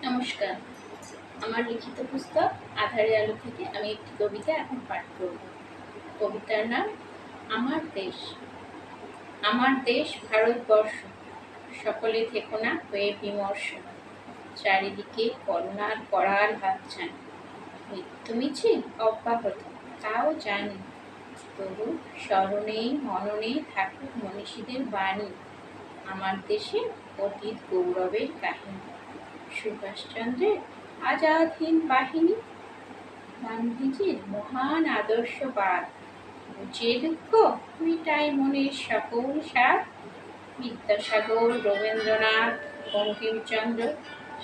নমস্কার। আমার লিখিত পুস্তক আঁধারে আলো থেকে আমি একটি কবিতা এখন পাঠ করব। কবিতার নাম আমার দেশ। আমার দেশ ভারতবর্ষ, সকলে থেকো না হয়ে বিমর্ষ। চারিদিকে করোনার করাল হাতছানি, মৃত্যু মিছিল অব্যাহত, তাও জানি। তবু স্মরণে মননে থাকুক মনীষীদের বাণী, আমার দেশে অতীত গৌরবের কাহিনী। সুভাষচন্দ্রের আজাদ হিন্দ বাহিনী, গান্ধীজির মহান আদর্শবাদ, বুঝিয়ে দুঃখ মিটাই মনের সকল সাধ। বিদ্যাসাগর, রবীন্দ্রনাথ, বঙ্কিমচন্দ্র,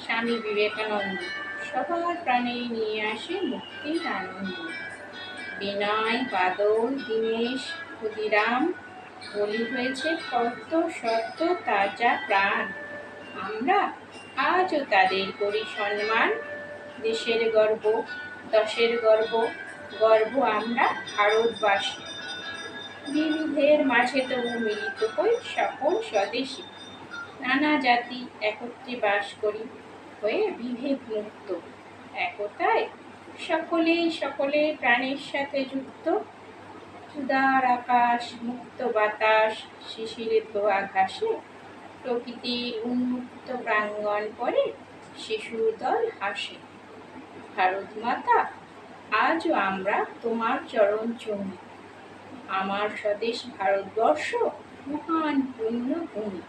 স্বামী বিবেকানন্দ সবার প্রাণে নিয়ে আসে মুক্তির আনন্দ। বিনয়, বাদল, দীনেশ, ক্ষুদিরাম বলি হয়েছে কত সত্য তাজা প্রাণ। আমরা আজও তাদের করি সম্মান, দেশের গর্ব, দশের গর্ব, গর্ব আমরা ভারতবাসী। বিবিধের মাঝে তবু মিলিত হই সকল স্বদেশী, নানা জাতি একত্রে বাস করি হয়ে বিভেদ মুক্ত। একতায় সকলে প্রাণের সাথে যুক্ত। উদার আকাশ, মুক্ত বাতাস, শিশিরে ধোয়া ঘাসে, প্রকৃতির উন্মুক্ত প্রাঙ্গণ পরে শিশুর দল হাসে। ভারত মাতা, আজও আমরা তোমার চরণ চুমি, আমার স্বদেশ ভারতবর্ষ মহান পুণ্যভূমি।